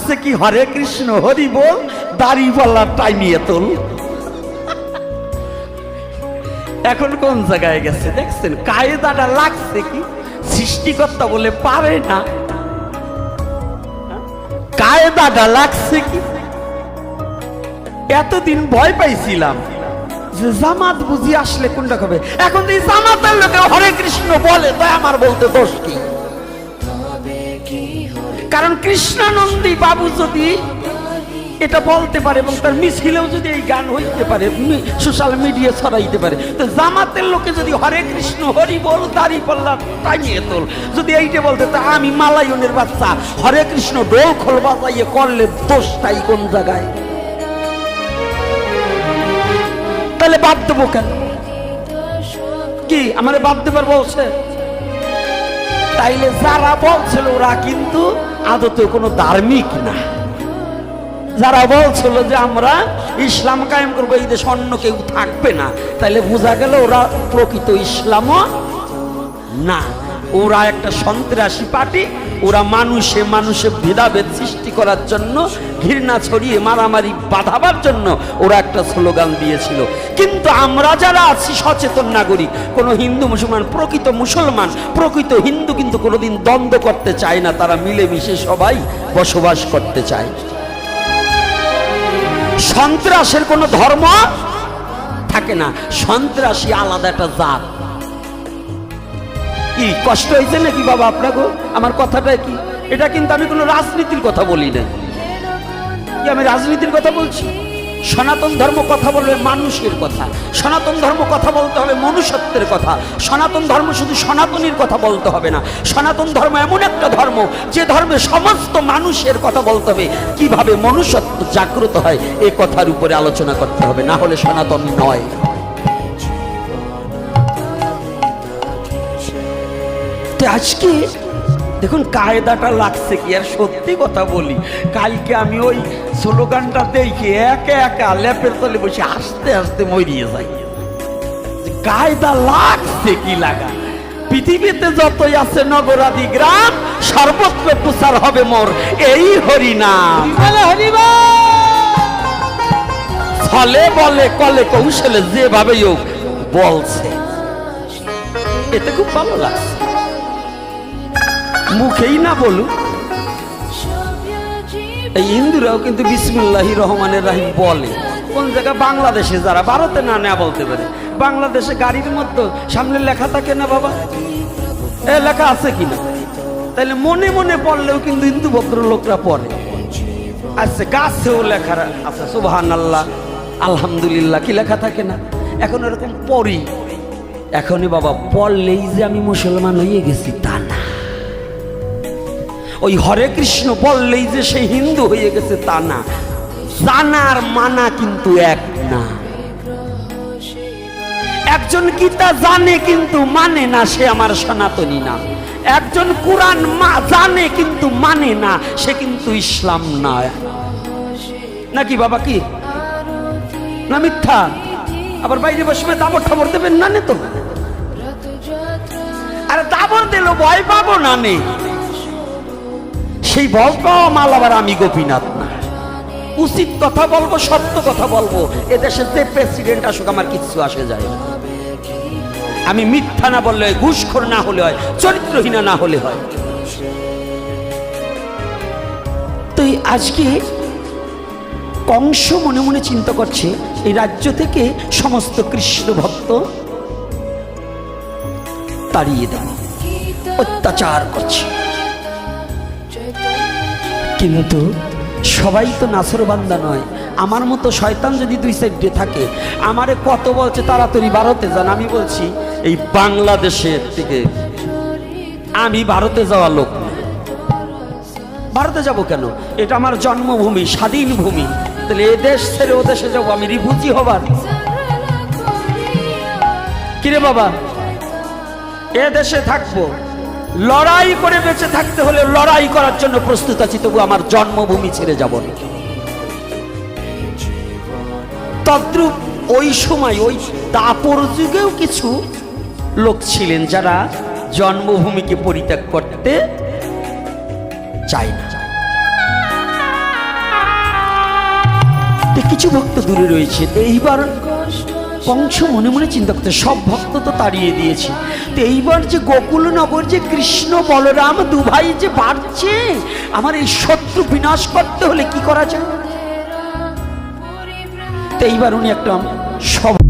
লাগতেছে কি হরে কৃষ্ণ হরি বল, দাড়ি পাল্লার টাইমিয়ে তোল। এখন কোন জায়গায় গেছে দেখছেন? কায়দাটা লাগছে কি? সৃষ্টিকর্তা বলে পারে না, কায়দাটা লাগছে কি? এতদিন ভয় পাইছিলাম যে জামাত বুঝি আসলে কোনটা হবে, এখন এই জামাতের লোকে হরে কৃষ্ণ বলে, তাই আমার বলতে দোষ কি? কারণ কৃষ্ণানন্দী বাবু যদি এটা বলতে পারে এবং তার মিছিলেও যদি এই গান হইতে পারে, সোশ্যাল মিডিয়া ছড়াইতে পারে, তো জামাতের লোকে যদি হরে কৃষ্ণ হরি বল দাড়ি পাল্লা টাইমিয়ে তোল যদি এইটা বলতে, তা আমি মালায়নের বাচ্চা হরে কৃষ্ণ ডোল খোল বাজাইয়ে করলে দোষটাই কোন জায়গায়? তাহলে বাদ দেবো কেন? কি আমারে বাদ দেবার বলছে? তাইলে যারা বলছিল ওরা কিন্তু আদতে কোনো ধার্মিক না। যারা বলছিল যে আমরা ইসলাম কায়েম করবো, এই দেশে অন্য কেউ থাকবে না, তাইলে বোঝা গেল ওরা প্রকৃত ইসলামও না, ওরা একটা সন্ত্রাসী পার্টি। ওরা মানুষে মানুষে ভেদাভেদ সৃষ্টি করার জন্য, ঘৃণা ছড়িয়ে মারামারি বাঁধাবার জন্য ওরা একটা স্লোগান দিয়েছিল। কিন্তু আমরা যারা আছি সচেতন নাগরিক, কোনো হিন্দু মুসলমান, প্রকৃত মুসলমান প্রকৃত হিন্দু কিন্তু কোনোদিন দ্বন্দ্ব করতে চায় না, তারা মিলেমিশে সবাই বসবাস করতে চায়। সন্ত্রাসের কোনো ধর্ম থাকে না, সন্ত্রাসী আলাদা একটা জাত। কি কষ্ট হয়েছে নাকি বাবা আপনাকে? আমার কথাটা কি? এটা কিন্তু আমি কোনো রাজনীতির কথা বলি না, কি আমি রাজনীতির কথা বলছি? সনাতন ধর্ম কথা বলবে মানুষের কথা, সনাতন ধর্ম কথা বলতে হবে মনুষ্যত্বের কথা। সনাতন ধর্ম শুধু সনাতনীর কথা বলতে হবে না, সনাতন ধর্ম এমন একটা ধর্ম যে ধর্মে সমস্ত মানুষের কথা বলতে হবে। কিভাবে মনুষ্যত্ব জাগ্রত হয় এই কথার উপরে আলোচনা করতে হবে, না হলে সনাতন নয়। আজকে দেখুন কায়দাটা লাগছে কি? আর সত্যি কথা বলি, কালকে আমি ওই স্লোগানটা দেখে একা একা ল্যাপের তলে বসে আস্তে আস্তে মরিয়ে যাই। কায়দা লাগছে কি লাগা? পৃথিবীতে যতই আছে নগরাদি গ্রাম, সর্বত্র প্রচার হবে মোর এই হরিনাম। ফলে বলে কলে কৌশলে যেভাবে হোক বলছে, এতে খুব ভালো লাগছে। মুখেই না বলুক, এই হিন্দুরাও কিন্তু বিসমিল্লাহির রহমানির রহিম বলে। কোন জায়গায় বাংলাদেশে, যারা ভারতে না নেওয়া বলতে পারে, বাংলাদেশে গাড়ির মধ্যে সামনে লেখা থাকে না বাবা, এ লেখা আছে কিনা? তাইলে মনে মনে পড়লেও কিন্তু হিন্দু ভদ্রলোকরা পড়ে। আচ্ছা গাছেও লেখা আছে সুবহানাল্লাহ আলহামদুলিল্লাহ, কি লেখা থাকে না? এখন এরকম পড়ি, এখনই বাবা পড়লেই যে আমি মুসলমান হয়ে গেছি তা না, ওই হরে কৃষ্ণ বললেই যে সে হিন্দু হয়ে গেছে তা না। জানার মানা কিন্তু এক না। একজন গীতা জানে কিন্তু মানে না, সে আমার সনাতনী না। একজন কোরআন জানে কিন্তু মানে না, সে কিন্তু ইসলাম নয়। নাকি বাবা? কি না মিথ্যা? আবার বাইরে বসে দাবর ঠাবর দেবেন না নে তো? আরে দাবর দিল ভয় পাবো না নে, সেই ভয় পাওয়া মাল আবার আমি গোপীনাথ না। উচিত কথা বলবো, সত্য কথা বলবো। এদেশে যে প্রেসিডেন্ট আসুক আমার কিচ্ছু আসে যায় না। আমি মিথ্যা না বললে হয়, ঘুষখোর না হলে হয়, চরিত্রহীনা না হলে হয়। তো আজকে কংস মনে মনে চিন্তা করছে এই রাজ্য থেকে সমস্ত কৃষ্ণ ভক্ত তাড়িয়ে দেব, অত্যাচার করছে। কিন্তু সবাই তো নাসরবান্দা নয়। আমার মতো শয়তান যদি দুই সাইডে থাকে, আমারে কত বলছে তাড়াতাড়ি ভারতে যান, আমি বলছি এই বাংলাদেশের থেকে আমি ভারতে যাওয়া লোক না। ভারতে যাব কেন? এটা আমার জন্মভূমি, স্বাধীন ভূমি। তাহলে এ দেশ ছেড়ে ও দেশে যাবো আমি রিফিউজি হবার? কিরে বাবা, এ দেশে থাকবো, লড়াই করে বেঁচে থাকতে হলে লড়াই করার জন্য প্রস্তুত আছি, তবু আমার জন্মভূমি ছেড়ে যাব না। তদ্রূপ ওই সময় ওই দাপর যুগেও কিছু লোক ছিলেন যারা জন্মভূমিকে পরিত্যাগ করতে চায় না। তো কিছু ভক্ত দূরে রয়েছে। তো এইবার কংস মনে মনে চিন্তা করতে, সব ভক্ত তো তাড়িয়ে দিয়েছে, তো এইবার যে গোকুলনগর যে কৃষ্ণ বলরাম দু ভাই যে বাড়ছে, আমার এই শত্রু বিনাশ করতে হলে কি করা যায়। তো এইবার উনি একটা সভা